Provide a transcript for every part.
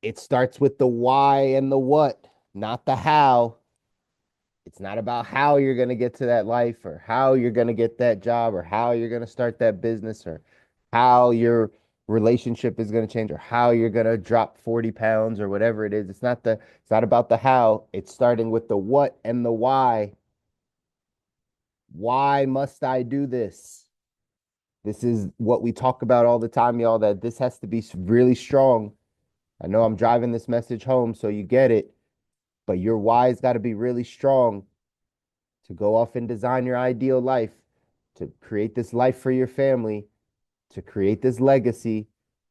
It starts with the why and the what, not the how. It's not about how you're going to get to that life or how you're going to get that job or how you're going to start that business or how your relationship is going to change or how you're going to drop 40 pounds or whatever it is. It's not about the how. It's starting with the what and the why. Why must I do this? This is what we talk about all the time, y'all, that this has to be really strong. I know I'm driving this message home, so you get it, but your why's got to be really strong to go off and design your ideal life, to create this life for your family, to create this legacy,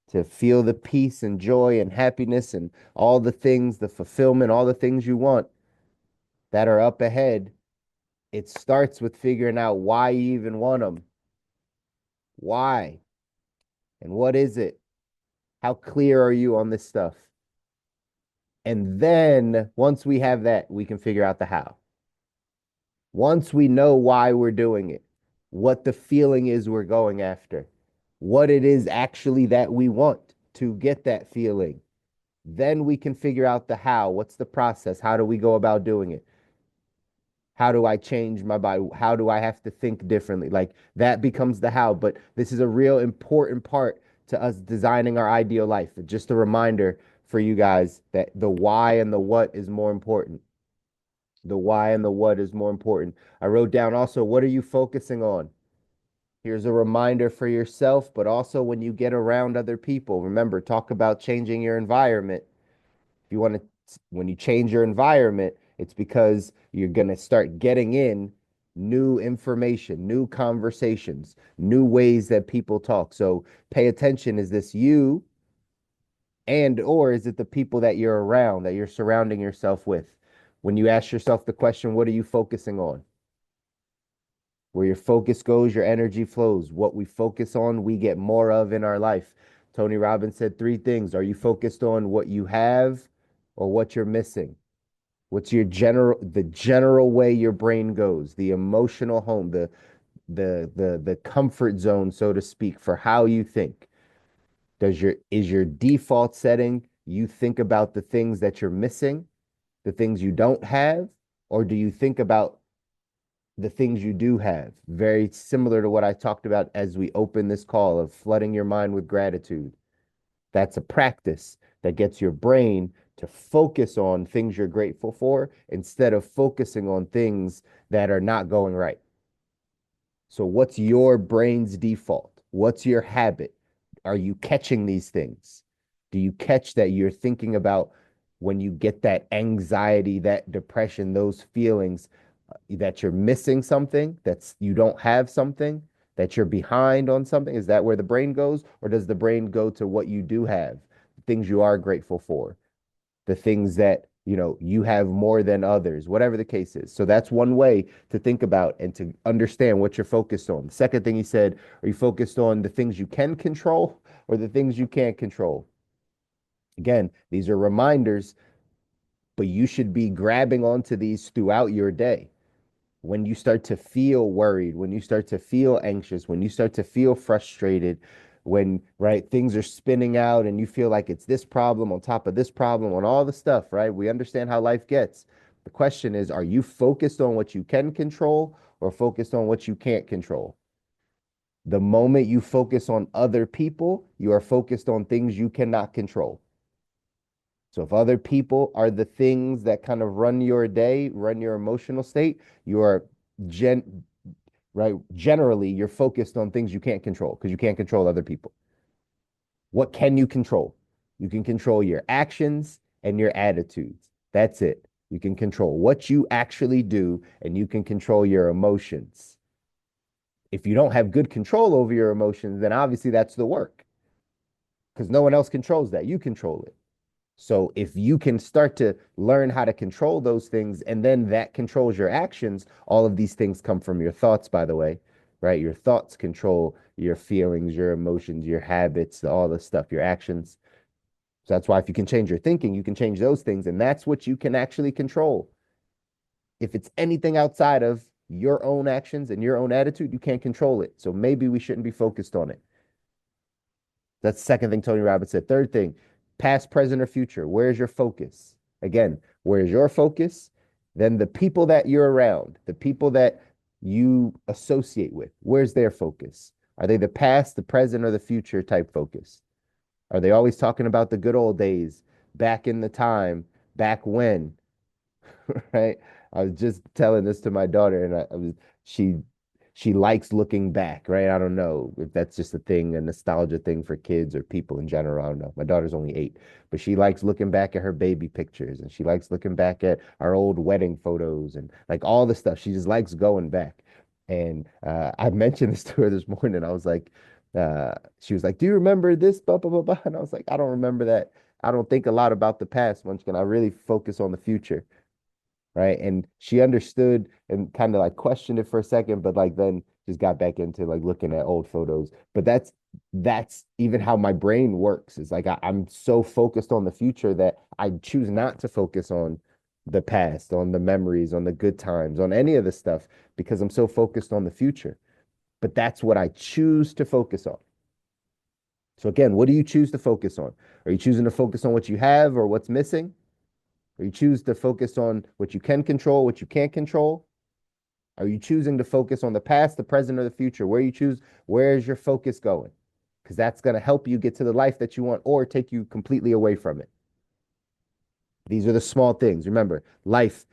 to feel the peace and joy and happiness and all the things, the fulfillment, all the things you want that are up ahead. It starts with figuring out why you even want them. Why? And what is it? How clear are you on this stuff? And then once we have that, we can figure out the how. Once we know why we're doing it, what the feeling is we're going after, what it is actually that we want to get that feeling, then we can figure out the how. What's the process? How do we go about doing it? How do I change my body? How do I have to think differently? Like that becomes the how. But this is a real important part to us designing our ideal life. Just a reminder for you guys that the why and the what is more important. The why and the what is more important. I wrote down also, what are you focusing on? Here's a reminder for yourself, but also when you get around other people, remember, talk about changing your environment. If you want to, when you change your environment, it's because you're going to start getting in new information, new conversations, new ways that people talk. So pay attention. Is this you? And or is it the people that you're around, that you're surrounding yourself with? When you ask yourself the question, what are you focusing on? Where your focus goes, your energy flows. What we focus on, we get more of in our life. Tony Robbins said three things. Are you focused on what you have or what you're missing? What's the general way your brain goes, the emotional home, the comfort zone, so to speak, for how you think? Is your default setting you think about the things that you're missing, the things you don't have, or do you think about the things you do have? Very similar to what I talked about as we open this call of flooding your mind with gratitude. That's a practice that gets your brain to focus on things you're grateful for instead of focusing on things that are not going right. So, what's your brain's default? What's your habit? Are you catching these things? Do you catch that you're thinking about when you get that anxiety, that depression, those feelings that you're missing something, that's you don't have something, that you're behind on something? Is that where the brain goes? Or does the brain go to what you do have, things you are grateful for, the things that you have more than others, whatever the case is? So that's one way to think about and to understand what you're focused on. The second thing he said, are you focused on the things you can control or the things you can't control? Again, these are reminders, but you should be grabbing onto these throughout your day. When you start to feel worried, when you start to feel anxious, when you start to feel frustrated, when, right, things are spinning out and you feel like it's this problem on top of this problem on all the stuff, right? We understand how life gets. The question is, are you focused on what you can control or focused on what you can't control? The moment you focus on other people, you are focused on things you cannot control. So if other people are the things that kind of run your day, run your emotional state, you are gen right? Generally, you're focused on things you can't control because you can't control other people. What can you control? You can control your actions and your attitudes. That's it. You can control what you actually do and you can control your emotions. If you don't have good control over your emotions, then obviously that's the work because no one else controls that. You control it. So if you can start to learn how to control those things and then that controls your actions, all of these things come from your thoughts, by the way, right? Your thoughts control your feelings, your emotions, your habits, all the stuff, your actions. So that's why if you can change your thinking, you can change those things. And that's what you can actually control. If it's anything outside of your own actions and your own attitude, you can't control it. So maybe we shouldn't be focused on it. That's the second thing Tony Robbins said. Third thing, Past, present, or future. Where's your focus? Again, where's your focus? Then the people that you're around, the people that you associate with, where's their focus? Are they the past, the present, or the future type focus? Are they always talking about the good old days, back in the time, back when, right? I was just telling this to my daughter, and she she likes looking back, right? I don't know if that's just a thing, a nostalgia thing for kids or people in general. I don't know. My daughter's only 8, but she likes looking back at her baby pictures, and she likes looking back at our old wedding photos and like all the stuff. She just likes going back. And I mentioned this to her this morning. I was like, she was like, "Do you remember this?" Blah, blah, blah, blah. And I was like, "I don't remember that. I don't think a lot about the past, Munchkin. I really focus on the future." Right. And she understood and kind of like questioned it for a second, but like then just got back into like looking at old photos. But that's even how my brain works. It's like I'm so focused on the future that I choose not to focus on the past, on the memories, on the good times, on any of the stuff because I'm so focused on the future. But that's what I choose to focus on. So again, what do you choose to focus on? Are you choosing to focus on what you have or what's missing? Or you choose to focus on what you can control, what you can't control? Are you choosing to focus on the past, the present, or the future? Where is your focus going? Because that's going to help you get to the life that you want or take you completely away from it. These are the small things. Remember, life,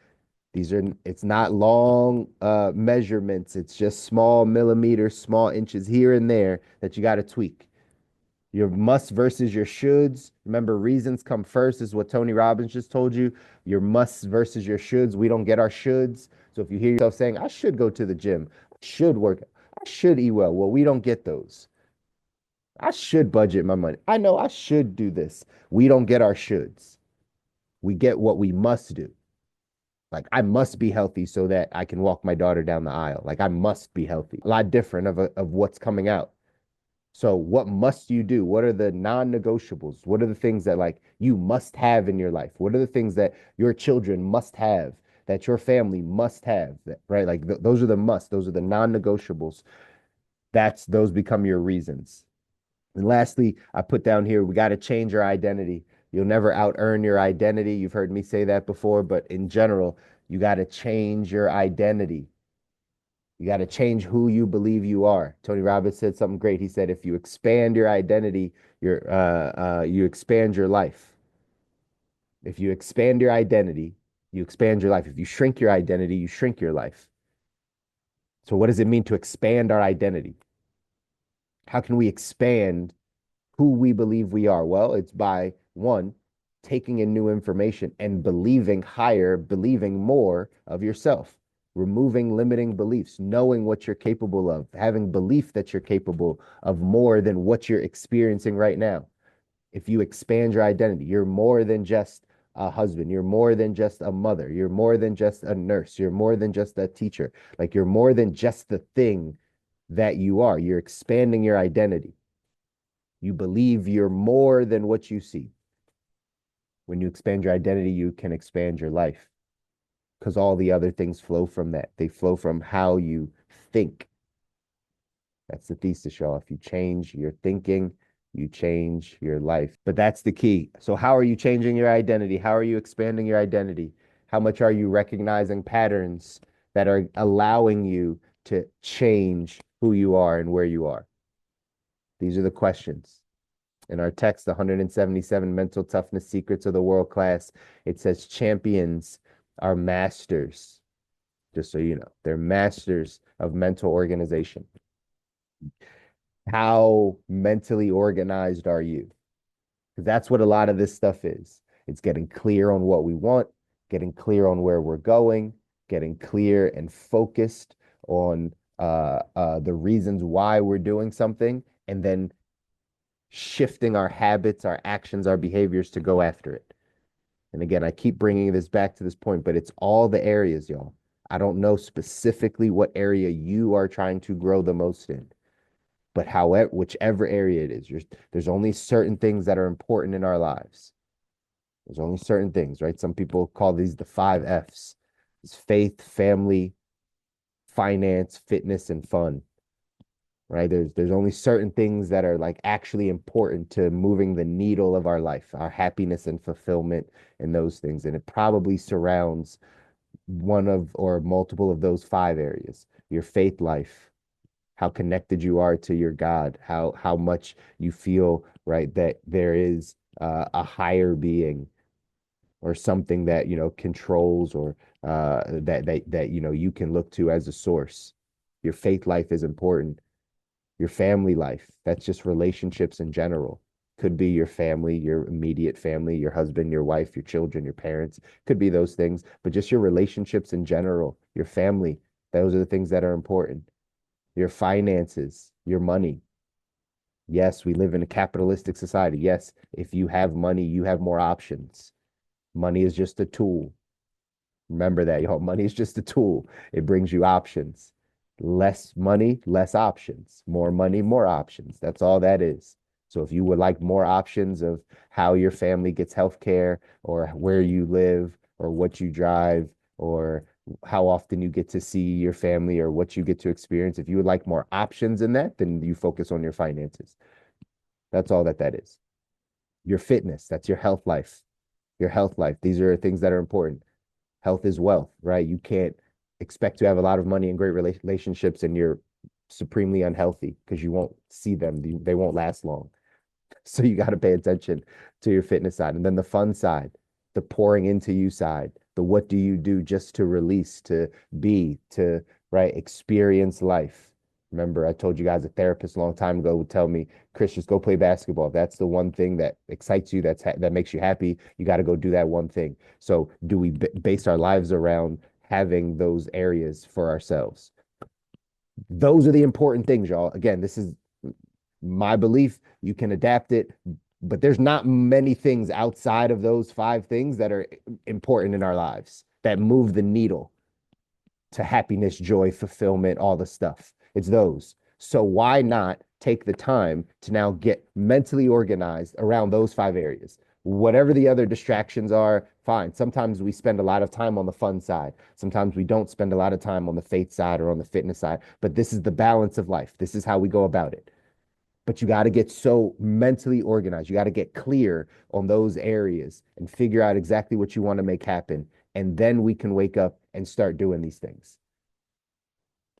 it's not long measurements. It's just small millimeters, small inches here and there that you got to tweak. Your must versus your shoulds. Remember, reasons come first, is what Tony Robbins just told you. Your musts versus your shoulds. We don't get our shoulds. So if you hear yourself saying, I should go to the gym, I should work, I should eat well. We don't get those. I should budget my money. I know I should do this. We don't get our shoulds. We get what we must do. Like, I must be healthy so that I can walk my daughter down the aisle. Like, I must be healthy. A lot different of what's coming out. So what must you do? What are the non-negotiables? What are the things that like you must have in your life? What are the things that your children must have, that your family must have, right? Like those are the must, those are the non-negotiables. Those become your reasons. And lastly, I put down here, we got to change our identity. You'll never out earn your identity. You've heard me say that before, but in general, you got to change your identity. You got to change who you believe you are. Tony Robbins said something great. He said, if you expand your identity, you expand your life. If you expand your identity, you expand your life. If you shrink your identity, you shrink your life. So what does it mean to expand our identity? How can we expand who we believe we are? Well, it's by one, taking in new information and believing higher, believing more of yourself, removing limiting beliefs, knowing what you're capable of, having belief that you're capable of more than what you're experiencing right now. If you expand your identity, you're more than just a husband, you're more than just a mother, you're more than just a nurse, you're more than just a teacher. Like you're more than just the thing that you are. You're expanding your identity. You believe you're more than what you see. When you expand your identity, you can expand your life because all the other things flow from that. They flow from how you think. That's the thesis, y'all. If you change your thinking, you change your life. But that's the key. So, how are you changing your identity? How are you expanding your identity? How much are you recognizing patterns that are allowing you to change who you are and where you are? These are the questions. In our text, 177 Mental Toughness Secrets of the World Class, it says champions are masters. Just so you know, they're masters of mental organization. How mentally organized are you? Because that's what a lot of this stuff is. It's getting clear on what we want, getting clear on where we're going, getting clear and focused on the reasons why we're doing something, and then shifting our habits, our actions, our behaviors to go after it. And again, I keep bringing this back to this point, but it's all the areas, y'all. I don't know specifically what area you are trying to grow the most in, but however, whichever area it is, there's only certain things that are important in our lives. There's only certain things, right? Some people call these the 5 F's. It's faith, family, finance, fitness, and fun, right? There's only certain things that are like actually important to moving the needle of our life, our happiness and fulfillment and those things. And it probably surrounds one of or multiple of those five areas. Your faith life, how connected you are to your God, how much you feel, right, that there is a higher being or something that, controls or that you can look to as a source. Your faith life is important. Your family life, that's just relationships in general. Could be your family, your immediate family, your husband, your wife, your children, your parents. Could be those things, but just your relationships in general, your family. Those are the things that are important. Your finances, your money. Yes, we live in a capitalistic society. Yes, if you have money, you have more options. Money is just a tool. Remember that, y'all. Money is just a tool. It brings you options. Less money, less options. More money, more options. That's all that is. So if you would like more options of how your family gets health care or where you live or what you drive or how often you get to see your family or what you get to experience, if you would like more options in that, then you focus on your finances. That's all that that is. Your fitness, that's your health life. Your health life. These are things that are important. Health is wealth, right? You can't expect to have a lot of money and great relationships and you're supremely unhealthy because you won't see them. They won't last long. So you got to pay attention to your fitness side. And then the fun side, the pouring into you side, the what do you do just to release, to be, to, right, experience life. Remember, I told you guys a therapist a long time ago would tell me, Chris, just go play basketball. If that's the one thing that excites you, that makes you happy. You got to go do that one thing. So, do we base our lives around having those areas for ourselves? Those are the important things, y'all. Again, this is my belief. You can adapt it, but there's not many things outside of those five things that are important in our lives that move the needle to happiness, joy, fulfillment, all the stuff. It's those. So why not take the time to now get mentally organized around those five areas? Whatever the other distractions are, fine. Sometimes we spend a lot of time on the fun side. Sometimes we don't spend a lot of time on the faith side or on the fitness side. But this is the balance of life. This is how we go about it. But you got to get so mentally organized. You got to get clear on those areas and figure out exactly what you want to make happen. And then we can wake up and start doing these things.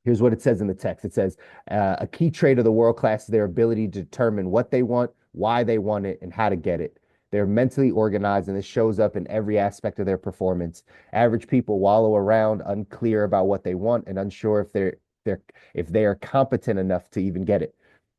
Here's what it says in the text. It says, a key trait of the world class is their ability to determine what they want, why they want it, and how to get it. They're mentally organized, and this shows up in every aspect of their performance. Average people wallow around, unclear about what they want and unsure if they are competent enough to even get it.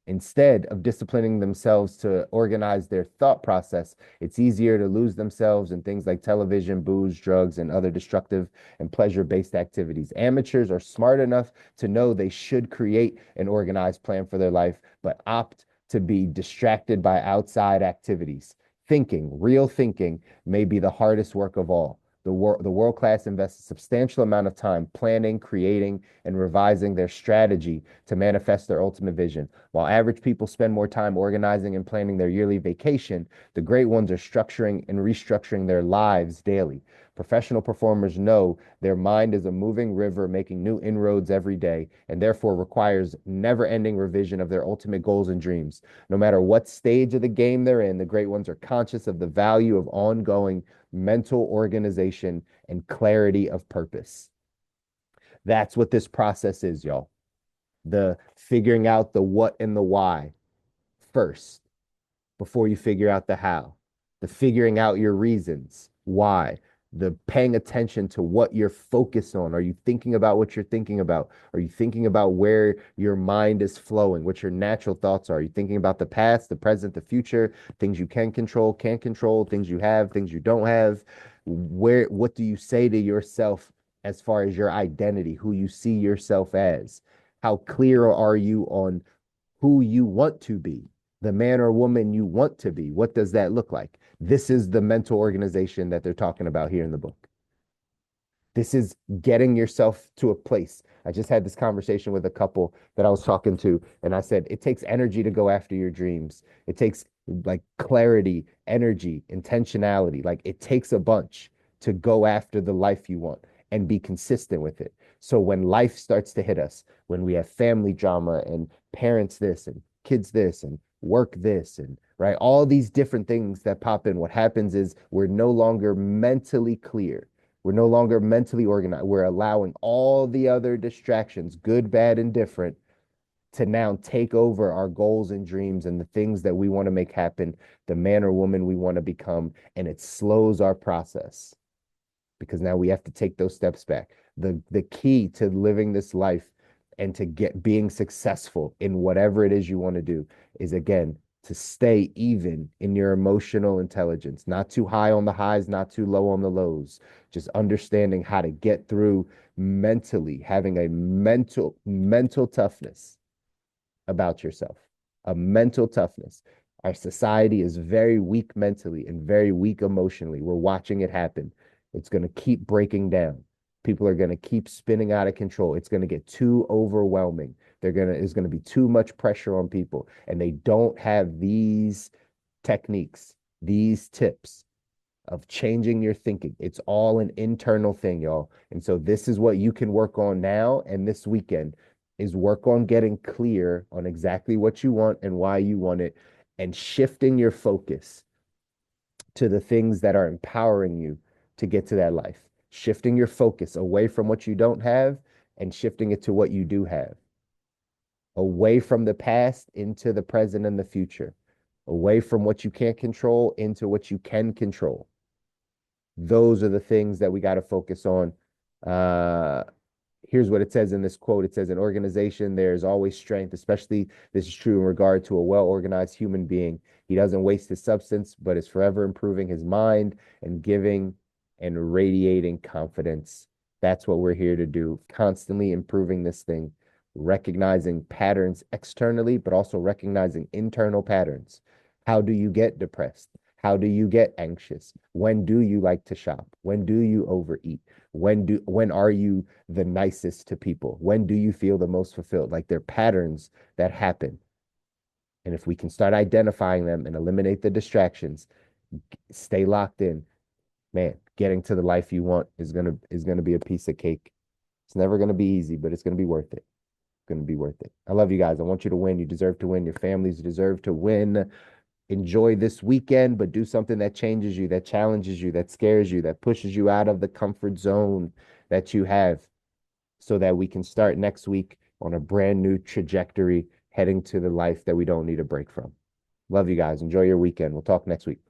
Instead of disciplining themselves to organize their thought process, it's easier to lose themselves in things like television, booze, drugs, and other destructive and pleasure-based activities. Amateurs are smart enough to know they should create an organized plan for their life, but opt to be distracted by outside activities. Real thinking, may be the hardest work of all. The world class invests a substantial amount of time planning, creating, and revising their strategy to manifest their ultimate vision. While average people spend more time organizing and planning their yearly vacation, the great ones are structuring and restructuring their lives daily. Professional performers know their mind is a moving river making new inroads every day and therefore requires never-ending revision of their ultimate goals and dreams. No matter what stage of the game they're in, the great ones are conscious of the value of ongoing mental organization and clarity of purpose. That's what this process is, y'all. The figuring out the what and the why first before you figure out the how. The figuring out your reasons, why. The paying attention to what you're focused on. Are you thinking about what you're thinking about? Are you thinking about where your mind is flowing, what your natural thoughts are? Are you thinking about the past, the present, the future, things you can control, can't control, things you have, things you don't have? What do you say to yourself as far as your identity, who you see yourself as? How clear are you on who you want to be, the man or woman you want to be? What does that look like? This is the mental organization that they're talking about here in the book. This is getting yourself to a place. I just had this conversation with a couple that I was talking to, and I said, it takes energy to go after your dreams. It takes like clarity, energy, intentionality. Like it takes a bunch to go after the life you want and be consistent with it. So when life starts to hit us, when we have family drama and parents this and kids this and work this and right, all these different things that pop in, what happens is we're no longer mentally clear. We're no longer mentally organized. We're allowing all the other distractions, good, bad, and different, to now take over our goals and dreams and the things that we want to make happen, the man or woman we want to become. And it slows our process because now we have to take those steps back. The key to living this life and to get being successful in whatever it is you want to do is, again, to stay even in your emotional intelligence, not too high on the highs, not too low on the lows, just understanding how to get through mentally, having a mental toughness about yourself, a mental toughness. Our society is very weak mentally and very weak emotionally. We're watching it happen. It's going to keep breaking down. People are going to keep spinning out of control. It's going to get too overwhelming. There's going to be too much pressure on people, and they don't have these techniques, these tips of changing your thinking. It's all an internal thing, y'all. And so this is what you can work on now and this weekend is work on getting clear on exactly what you want and why you want it and shifting your focus to the things that are empowering you to get to that life. Shifting your focus away from what you don't have and shifting it to what you do have. Away from the past into the present and the future. Away from what you can't control into what you can control. Those are the things that we got to focus on. Uh, Here's what it says in this quote. It says, in organization, there's always strength, especially this is true in regard to a well-organized human being. He doesn't waste his substance, but is forever improving his mind and giving and radiating confidence. That's what we're here to do, constantly improving this thing, recognizing patterns externally, but also recognizing internal patterns. How do you get depressed? How do you get anxious? When do you like to shop? When do you overeat? When are you the nicest to people? When do you feel the most fulfilled? Like they're patterns that happen. And if we can start identifying them and eliminate the distractions, stay locked in, man, getting to the life you want is gonna be a piece of cake. It's never gonna be easy, but it's gonna be worth it. It's gonna be worth it. I love you guys. I want you to win. You deserve to win. Your families deserve to win. Enjoy this weekend, but do something that changes you, that challenges you, that scares you, that pushes you out of the comfort zone that you have so that we can start next week on a brand new trajectory heading to the life that we don't need a break from. Love you guys. Enjoy your weekend. We'll talk next week.